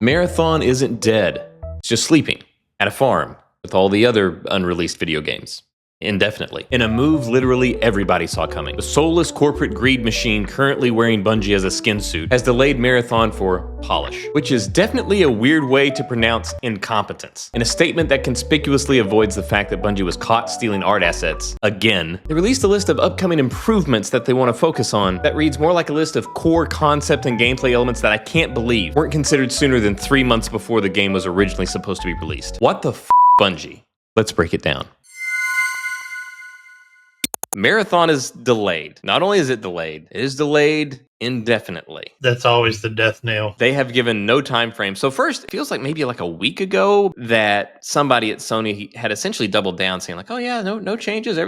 Marathon isn't dead. It's just sleeping at a farm with all the other unreleased video games. Indefinitely. In a move literally everybody saw coming, the soulless corporate greed machine currently wearing Bungie as a skin suit has delayed Marathon for polish, which is definitely a weird way to pronounce incompetence. In a statement that conspicuously avoids the fact that Bungie was caught stealing art assets again, they released a list of upcoming improvements that they want to focus on that reads more like a list of core concept and gameplay elements that I can't believe weren't considered sooner than 3 months before the game was originally supposed to be released. What the f, Bungie? Let's break it down. Marathon is delayed. Not only is it delayed, it is delayed indefinitely. That's always the death knell. They have given no time frame. So first, it feels like maybe like a week ago that somebody at Sony had essentially doubled down saying like, oh yeah, no changes.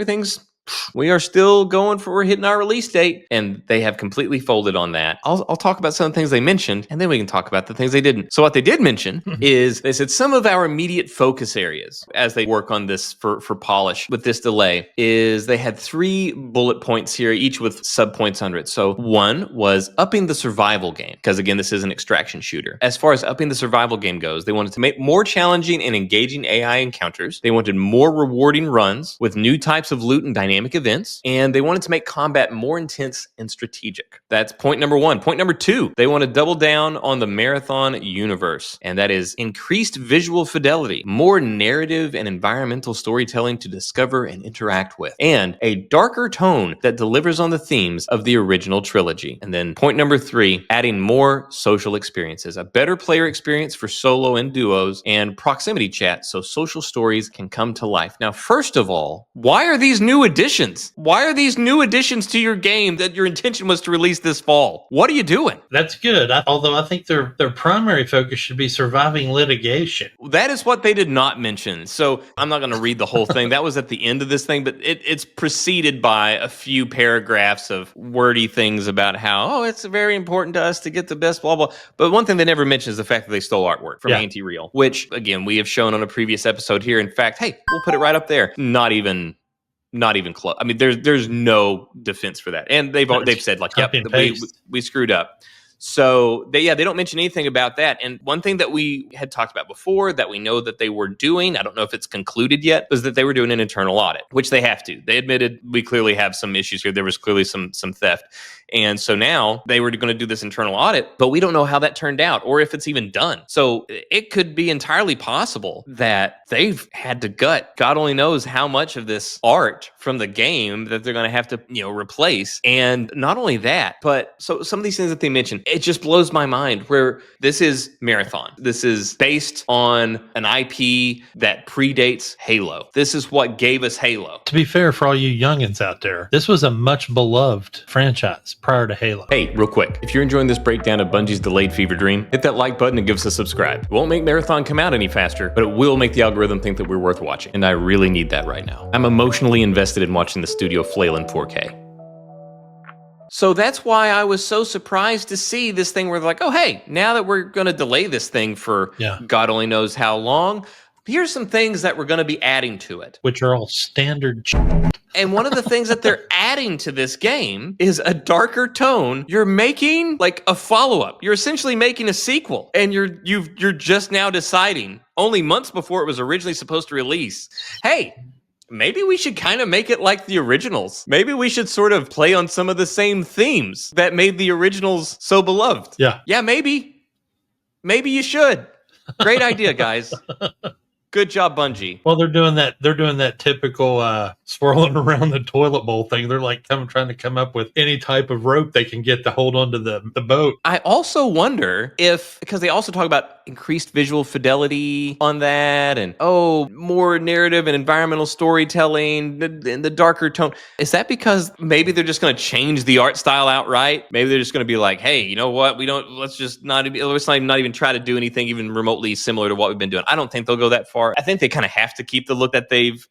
We are still going for, we're hitting our release date. And they have completely folded on that. I'll talk about some of the things they mentioned, and then we can talk about the things they didn't. So what they did mention is they said some of our immediate focus areas as they work on this for polish with this delay is they had 3 bullet points here, each with subpoints under it. So one was upping the survival game, because again, this is an extraction shooter. As far as upping the survival game goes, they wanted to make more challenging and engaging AI encounters. They wanted more rewarding runs with new types of loot and dynamic events, and they wanted to make combat more intense and strategic. That's point number 1. Point number 2, they want to double down on the Marathon universe, and that is increased visual fidelity, more narrative and environmental storytelling to discover and interact with, and a darker tone that delivers on the themes of the original trilogy. And then point number 3, adding more social experiences, a better player experience for solo and duos, and proximity chat so social stories can come to life. Now, first of all, why are these new additions? Why are these new additions to your game that your intention was to release this fall? What are you doing? That's good. Although I think their primary focus should be surviving litigation. That is what they did not mention. So I'm not going to read the whole thing. That was at the end of this thing, but it's preceded by a few paragraphs of wordy things about how, it's very important to us to get the best blah, blah. But one thing they never mentioned is the fact that they stole artwork from Anti-Real, which, again, we have shown on a previous episode here. In fact, hey, we'll put it right up there. Not even close. I mean, there's no defense for that. And they've said like, yep, we screwed up. So they don't mention anything about that. And one thing that we had talked about before that we know that they were doing, I don't know if it's concluded yet, was that they were doing an internal audit, which they have to. They admitted we clearly have some issues here. There was clearly some theft. And so now they were going to do this internal audit, but we don't know how that turned out or if it's even done. So it could be entirely possible that they've had to gut God only knows how much of this art from the game that they're going to have to, replace. And not only that, but so some of these things that they mentioned, it just blows my mind where this is Marathon. This is based on an IP that predates Halo. This is what gave us Halo. To be fair, for all you youngins out there, this was a much beloved franchise prior to Halo. Hey, real quick, if you're enjoying this breakdown of Bungie's delayed fever dream, hit that like button and give us a subscribe. It won't make Marathon come out any faster, but it will make the algorithm think that we're worth watching. And I really need that right now. I'm emotionally invested in watching the studio flail in 4K. So that's why I was so surprised to see this thing where they're like, oh, hey, now that we're going to delay this thing for God only knows how long, here's some things that we're going to be adding to it. Which are all standard. And one of the things that they're adding to this game is a darker tone. You're making like a follow-up. You're essentially making a sequel. And you're just now deciding, only months before it was originally supposed to release, hey, maybe we should kind of make it like the originals. Maybe we should sort of play on some of the same themes that made the originals so beloved. Yeah, maybe. Maybe you should. Great idea, guys. Good job, Bungie. Well, they're doing that typical swirling around the toilet bowl thing. They're like trying to come up with any type of rope they can get to hold onto the boat. I also wonder if, because they also talk about increased visual fidelity on that and, more narrative and environmental storytelling and the darker tone. Is that because maybe they're just going to change the art style outright? Maybe they're just going to be like, hey, you know what? Let's not even try to do anything even remotely similar to what we've been doing. I don't think they'll go that far. I think they kind of have to keep the look that they've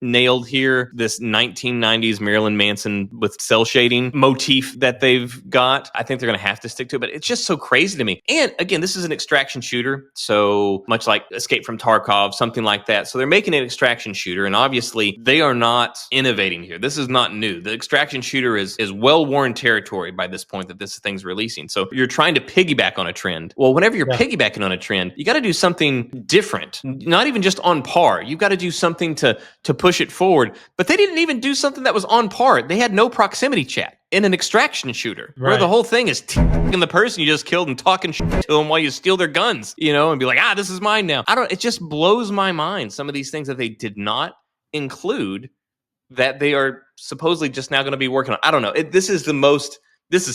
nailed here. This 1990s Marilyn Manson with cell shading motif that they've got. I think they're going to have to stick to it, but it's just so crazy to me. And again, this is an extraction shooter, so much like Escape from Tarkov, something like that. So they're making an extraction shooter, and obviously they are not innovating here. This is not new. The extraction shooter is well-worn territory by this point that this thing's releasing. So you're trying to piggyback on a trend. Well, whenever you're piggybacking on a trend, you got to do something different, not even just on par. You've got to do something to push it forward. But they didn't even do something that was on par. They had no proximity chat in an extraction shooter, where the whole thing is taking the person you just killed and talking shit to them while you steal their guns, you know, and be like, this is mine now. It just blows my mind, some of these things that they did not include that they are supposedly just now going to be working on. I don't know. This is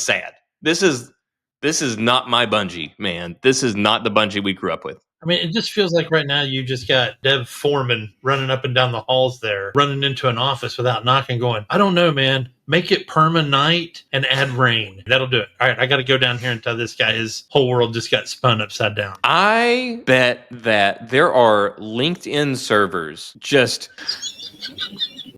sad. This is not my Bungie, man. This is not the Bungie we grew up with. I mean, it just feels like right now you just got Dev Foreman running up and down the halls there, running into an office without knocking, going, I don't know, man. Make it perma night and add rain. That'll do it. All right, I got to go down here and tell this guy his whole world just got spun upside down. I bet that there are LinkedIn servers just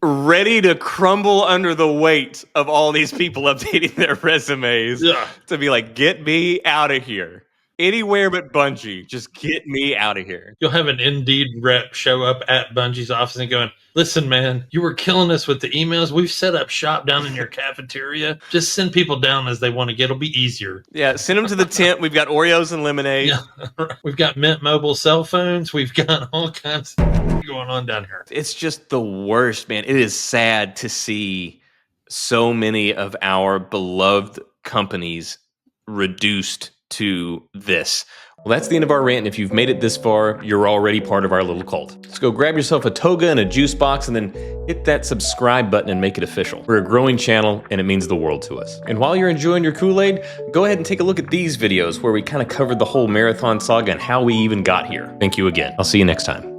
ready to crumble under the weight of all these people updating their resumes to be like, get me out of here. Anywhere but Bungie, just get me out of here. You'll have an Indeed rep show up at Bungie's office and going, listen, man, you were killing us with the emails. We've set up shop down in your cafeteria. Just send people down as they want to get. It'll be easier. Yeah, send them to the tent. We've got Oreos and lemonade. Yeah. We've got Mint Mobile cell phones. We've got all kinds of going on down here. It's just the worst, man. It is sad to see so many of our beloved companies reduced to this. Well, that's the end of our rant. And if you've made it this far, you're already part of our little cult. So go grab yourself a toga and a juice box and then hit that subscribe button and make it official. We're a growing channel and it means the world to us. And while you're enjoying your Kool-Aid, go ahead and take a look at these videos where we kind of covered the whole marathon saga and how we even got here. Thank you again. I'll see you next time.